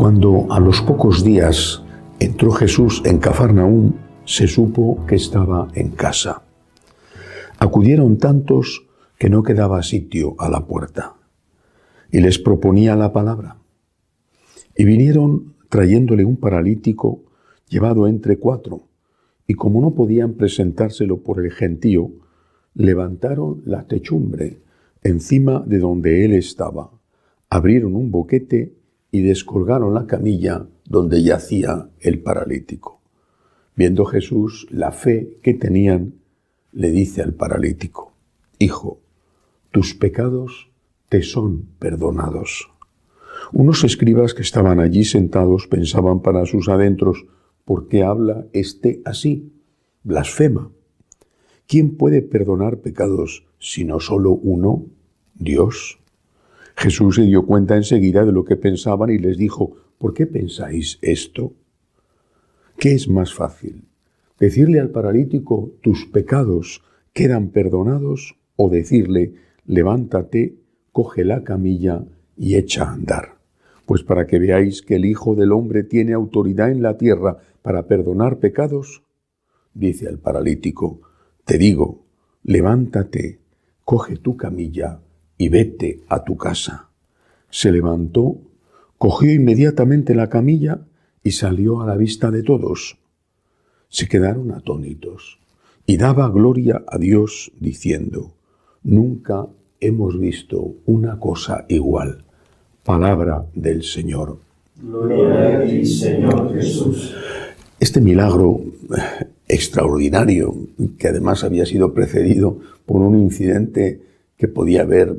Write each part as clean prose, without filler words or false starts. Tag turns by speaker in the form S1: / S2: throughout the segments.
S1: Cuando a los pocos días entró Jesús en Cafarnaúm, se supo que estaba en casa. Acudieron tantos que no quedaba sitio a la puerta, y les proponía la palabra. Y vinieron trayéndole un paralítico llevado entre 4, y como no podían presentárselo por el gentío, levantaron la techumbre encima de donde él estaba, abrieron un boquete y descolgaron la camilla donde yacía el paralítico. Viendo Jesús la fe que tenían, le dice al paralítico: Hijo, tus pecados te son perdonados. Unos escribas que estaban allí sentados pensaban para sus adentros: ¿por qué habla este así? Blasfema. ¿Quién puede perdonar pecados sino solo uno? Dios. Jesús se dio cuenta enseguida de lo que pensaban y les dijo: ¿por qué pensáis esto? ¿Qué es más fácil? ¿Decirle al paralítico: tus pecados quedan perdonados? ¿O decirle: levántate, coge la camilla y echa a andar? Pues para que veáis que el Hijo del Hombre tiene autoridad en la tierra para perdonar pecados, dice al paralítico: te digo, levántate, coge tu camilla y vete a tu casa. Se levantó, cogió inmediatamente la camilla y salió a la vista de todos. Se quedaron atónitos y daba gloria a Dios diciendo: nunca hemos visto una cosa igual. Palabra del Señor.
S2: Gloria a ti, Señor Jesús.
S1: Este milagro extraordinario, que además había sido precedido por un incidente que podía haber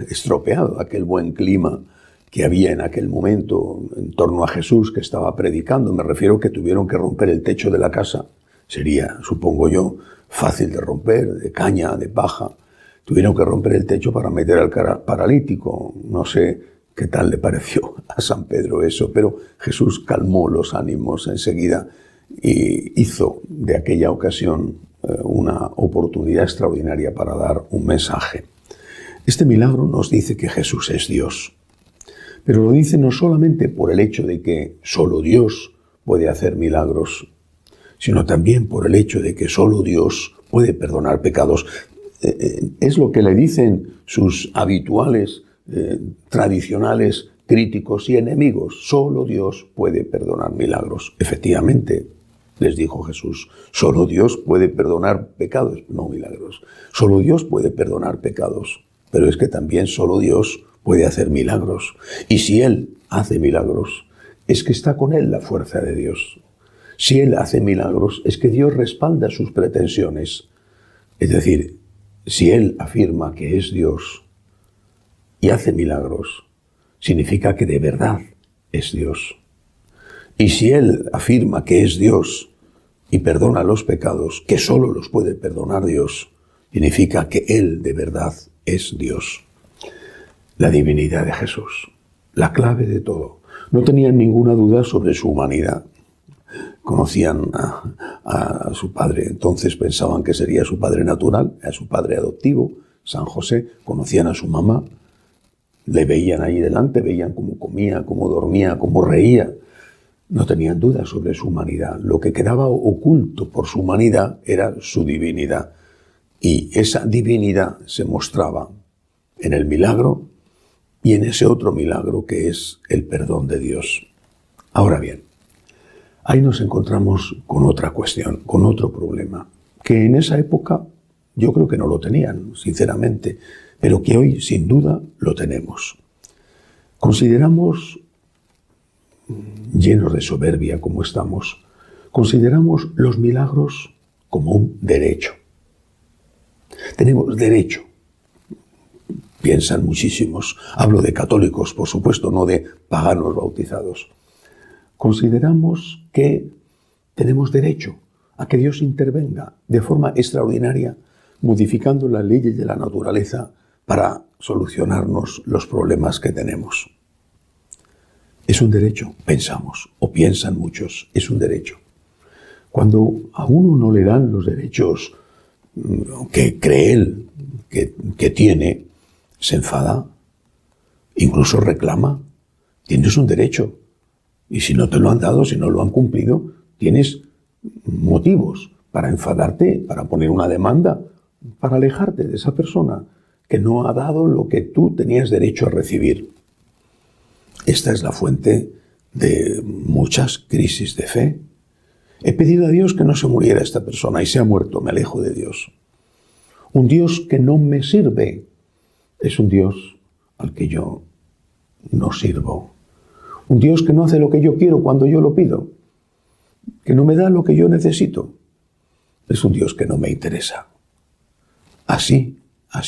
S1: estropeado aquel buen clima que había en aquel momento en torno a Jesús que estaba predicando. Me refiero que tuvieron que romper el techo de la casa. Sería, supongo yo, fácil de romper, de caña, de paja. Tuvieron que romper el techo para meter al paralítico. No sé qué tal le pareció a San Pedro eso, pero Jesús calmó los ánimos enseguida y hizo de aquella ocasión una oportunidad extraordinaria para dar un mensaje. Este milagro nos dice que Jesús es Dios, pero lo dice no solamente por el hecho de que solo Dios puede hacer milagros, sino también por el hecho de que solo Dios puede perdonar pecados. Es lo que le dicen sus habituales, tradicionales críticos y enemigos: solo Dios puede perdonar milagros. Efectivamente, les dijo Jesús, solo Dios puede perdonar pecados, no milagros. Solo Dios puede perdonar pecados, pero es que también solo Dios puede hacer milagros. Y si Él hace milagros, es que está con Él la fuerza de Dios. Si Él hace milagros, es que Dios respalda sus pretensiones. Es decir, si Él afirma que es Dios y hace milagros, significa que de verdad es Dios. Y si Él afirma que es Dios y perdona los pecados, que solo los puede perdonar Dios, significa que Él de verdad es Dios. La divinidad de Jesús, la clave de todo. No tenían ninguna duda sobre su humanidad. Conocían a su padre, entonces pensaban que sería su padre natural, a su padre adoptivo, San José. Conocían a su mamá, le veían ahí delante, veían cómo comía, cómo dormía, cómo reía. No tenían duda sobre su humanidad. Lo que quedaba oculto por su humanidad era su divinidad. Y esa divinidad se mostraba en el milagro y en ese otro milagro que es el perdón de Dios. Ahora bien, ahí nos encontramos con otra cuestión, con otro problema, que en esa época yo creo que no lo tenían, sinceramente, pero que hoy sin duda lo tenemos. Consideramos, llenos de soberbia como estamos, consideramos los milagros como un derecho. Tenemos derecho. Piensan muchísimos. Hablo de católicos, por supuesto, no de paganos bautizados. Consideramos que tenemos derecho a que Dios intervenga de forma extraordinaria, modificando las leyes de la naturaleza para solucionarnos los problemas que tenemos. Es un derecho, pensamos, o piensan muchos, es un derecho. Cuando a uno no le dan los derechos que cree él que tiene, se enfada, incluso reclama. Tienes un derecho, Y si no te lo han dado, si no lo han cumplido, tienes motivos para enfadarte, para poner una demanda, para alejarte de esa persona que no ha dado lo que tú tenías derecho a recibir. Esta es la fuente de muchas crisis de fe. He pedido a Dios que no se muriera esta persona y se ha muerto, me alejo de Dios. Un Dios que no me sirve es un Dios al que yo no sirvo. Un Dios que no hace lo que yo quiero cuando yo lo pido, que no me da lo que yo necesito. Es un Dios que no me interesa. Así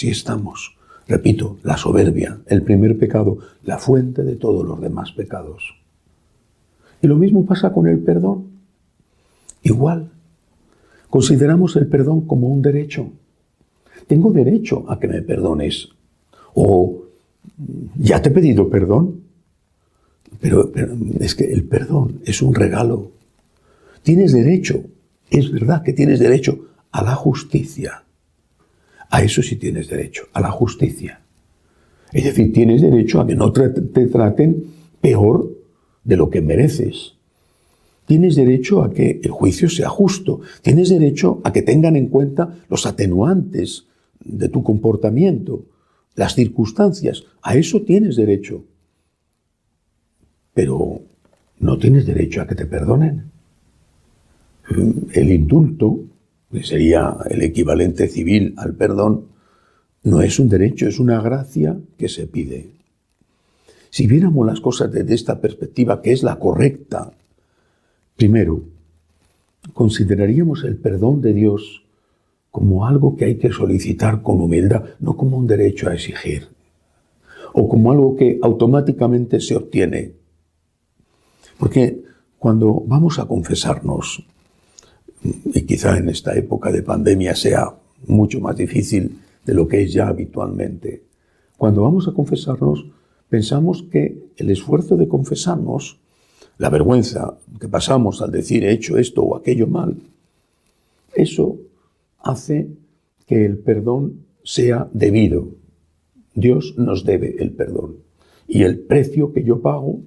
S1: estamos. Repito, la soberbia, el primer pecado, la fuente de todos los demás pecados. Y lo mismo pasa con el perdón. Igual, consideramos el perdón como un derecho. Tengo derecho a que me perdones. O, ya te he pedido perdón. Pero es que el perdón es un regalo. Tienes derecho, es verdad que tienes derecho a la justicia. A eso sí tienes derecho, a la justicia. Es decir, tienes derecho a que no te traten peor de lo que mereces. Tienes derecho a que el juicio sea justo. Tienes derecho a que tengan en cuenta los atenuantes de tu comportamiento, las circunstancias. A eso tienes derecho. Pero no tienes derecho a que te perdonen. El indulto, que sería el equivalente civil al perdón, no es un derecho, es una gracia que se pide. Si viéramos las cosas desde esta perspectiva, que es la correcta, primero, consideraríamos el perdón de Dios como algo que hay que solicitar con humildad, no como un derecho a exigir, o como algo que automáticamente se obtiene. Porque cuando vamos a confesarnos, y quizá en esta época de pandemia sea mucho más difícil de lo que es ya habitualmente, cuando vamos a confesarnos pensamos que el esfuerzo de confesarnos, la vergüenza que pasamos al decir he hecho esto o aquello mal, eso hace que el perdón sea debido. Dios nos debe el perdón. Y el precio que yo pago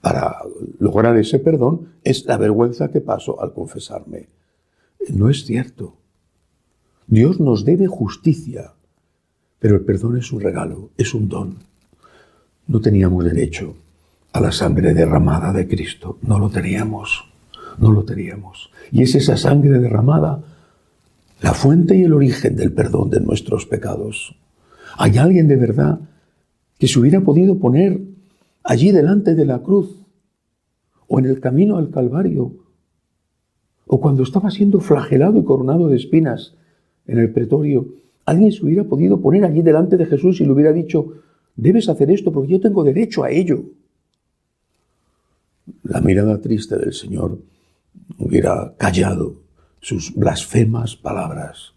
S1: para lograr ese perdón es la vergüenza que paso al confesarme. No es cierto. Dios nos debe justicia, pero el perdón es un regalo, es un don. No teníamos derecho a la sangre derramada de Cristo. No lo teníamos. Y es esa sangre derramada la fuente y el origen del perdón de nuestros pecados. ¿Hay alguien de verdad que se hubiera podido poner allí delante de la cruz, o en el camino al Calvario, o cuando estaba siendo flagelado y coronado de espinas en el pretorio, alguien se hubiera podido poner allí delante de Jesús y le hubiera dicho, debes hacer esto porque yo tengo derecho a ello? La mirada triste del Señor hubiera callado sus blasfemas palabras.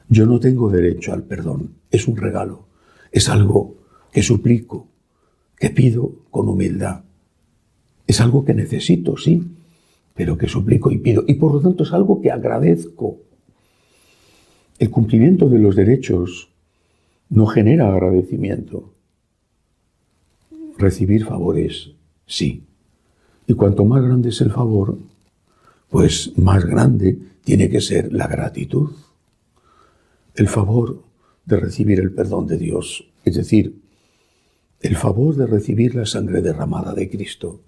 S1: Yo no tengo derecho al perdón, es un regalo, es algo que suplico, que pido con humildad. Es algo que necesito, sí, pero que suplico y pido. Y por lo tanto es algo que agradezco. El cumplimiento de los derechos no genera agradecimiento. Recibir favores, sí. Y cuanto más grande es el favor, pues más grande tiene que ser la gratitud. El favor de recibir el perdón de Dios, es decir, el favor de recibir la sangre derramada de Cristo,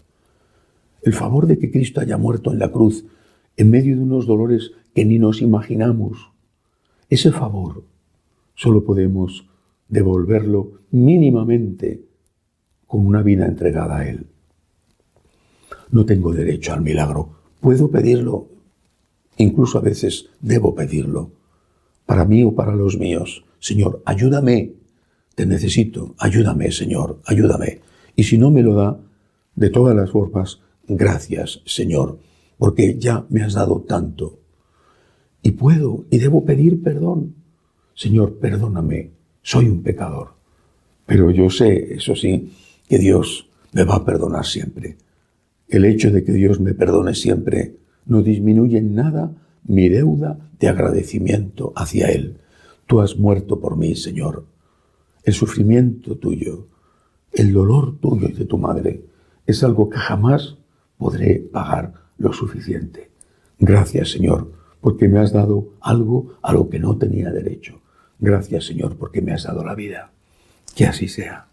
S1: el favor de que Cristo haya muerto en la cruz en medio de unos dolores que ni nos imaginamos, ese favor solo podemos devolverlo mínimamente con una vida entregada a Él. No tengo derecho al milagro, puedo pedirlo, incluso a veces debo pedirlo, para mí o para los míos. Señor, ayúdame. Te necesito, ayúdame, Señor, ayúdame. Y si no me lo da, de todas las formas, gracias, Señor, porque ya me has dado tanto. Y puedo y debo pedir perdón. Señor, perdóname, soy un pecador. Pero yo sé, eso sí, que Dios me va a perdonar siempre. El hecho de que Dios me perdone siempre no disminuye en nada mi deuda de agradecimiento hacia Él. Tú has muerto por mí, Señor. El sufrimiento tuyo, el dolor tuyo y de tu madre, es algo que jamás podré pagar lo suficiente. Gracias, Señor, porque me has dado algo a lo que no tenía derecho. Gracias, Señor, porque me has dado la vida. Que así sea.